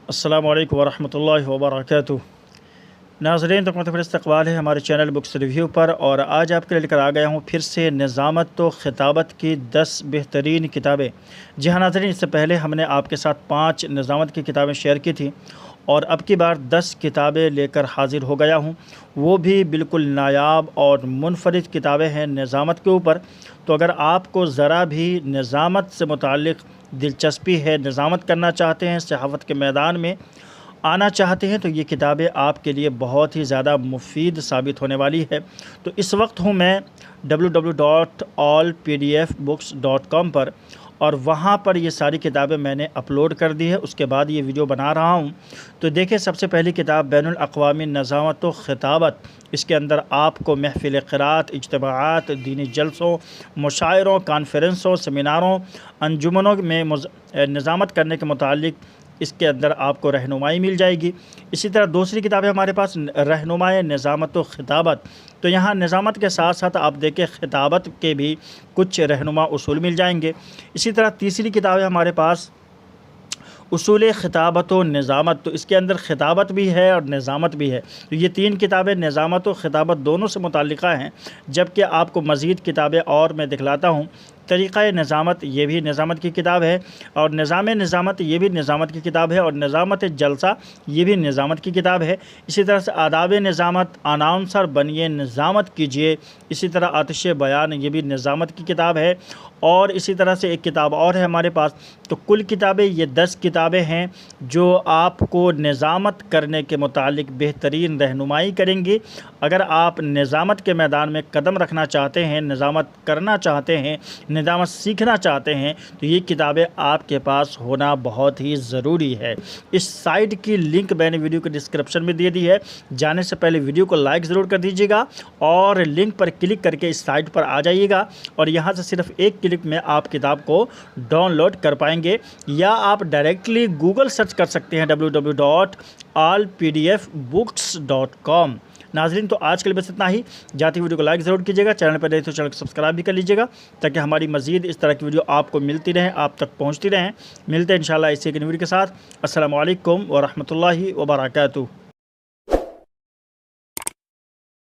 अस्सलामु अलैकुम वरहमतुल्लाहि वबरकातुहू। नाज़रीन, तो फिर इस्तक़बाल है हमारे चैनल बुक्स रिव्यू पर, और आज आपके लिए लेकर आ गया हूँ फिर से निज़ामत व ख़िताबत की 10 बेहतरीन किताबें। जी हाँ नाज़रीन, इससे पहले हमने आपके साथ 5 निज़ामत की किताबें शेयर की थी, और अब की बार 10 किताबें लेकर हाज़िर हो गया हूँ। वो भी बिल्कुल नायाब और मुनफरिद किताबें हैं निज़ामत के ऊपर। तो अगर आपको ज़रा भी निज़ामत से मुताल्लिक़ दिलचस्पी है, निज़ामत करना चाहते हैं, सहाफ़त के मैदान में आना चाहते हैं, तो ये किताबें आपके लिए बहुत ही ज़्यादा मुफीद साबित होने वाली है। तो इस वक्त हूँ मैं www.allpdfbooks.com पर, और वहाँ पर ये सारी किताबें मैंने अपलोड कर दी है। उसके बाद ये वीडियो बना रहा हूँ। तो देखिए, सबसे पहली किताब बैनुल अक़वामी निज़ामत व ख़िताबत। इसके अंदर आपको महफ़िल क़िराअत, इज्तिमाआत, दीनी जलसों, मुशायरों, कॉन्फ्रेंसों, सेमिनारों, अंजुमनों में निज़ामत करने के मुतालिक इसके अंदर आपको रहनुमाई मिल जाएगी। इसी तरह दूसरी किताब है हमारे पास रहनुमाए निज़ामत व ख़िताबत। तो यहाँ निज़ामत के साथ साथ आप देखें ख़िताबत के भी कुछ रहनुमा उसूल मिल जाएंगे। इसी तरह तीसरी किताब है हमारे पास उसूल ख़िताबत व निज़ामत। तो इसके अंदर ख़िताबत भी है और निज़ामत भी है। तो ये 3 किताबें निज़ामत व ख़िताबत दोनों से मुताल्लिक़ा हैं। जबकि आपको मज़ीद किताबें और मैं दिखलाता हूँ। तरीक़ा निज़ामत, ये भी निज़ामत की किताब है, और निज़ाम निज़ामत, ये भी निज़ामत की किताब है, और निज़ामत जलसा, ये भी निज़ामत की किताब है। इसी तरह से आदाब निज़ामत, अनाउंसर बनिए निज़ामत कीजिए। इसी तरह आतिश बयान, ये भी निज़ामत की किताब है। और इसी तरह से एक किताब और है हमारे पास। तो कुल किताबें ये 10 किताबें हैं जो आपको निज़ामत करने के मुतालिक बेहतरीन रहनुमाई करेंगी। अगर आप निज़ामत के मैदान में कदम रखना चाहते हैं, निज़ामत करना चाहते हैं, निज़ामत सीखना चाहते हैं, तो ये किताबें आपके पास होना बहुत ही ज़रूरी है। इस साइट की लिंक मैंने वीडियो के डिस्क्रिप्शन में दे दी है। जाने से पहले वीडियो को लाइक ज़रूर कर दीजिएगा, और लिंक पर क्लिक करके इस साइट पर आ जाइएगा, और यहाँ से सिर्फ एक क्लिक में आप किताब को डाउनलोड कर पाएंगे। या आप डायरेक्टली गूगल सर्च कर सकते हैं www.allpdfbooks.com। नाज़रीन, तो आज के लिए बस इतना ही। जाती वीडियो को लाइक ज़रूर कीजिएगा, चैनल पर नए तो चैनल को सब्सक्राइब भी कर लीजिएगा, ताकि हमारी मज़ीद इस तरह की वीडियो आपको मिलती रहें, आप तक पहुँचती रहें। मिलते हैं इंशाल्लाह इसी एक वीडियो के साथ। अस्सलामु अलैकुम व रहमतुल्लाहि व बरकातुहू।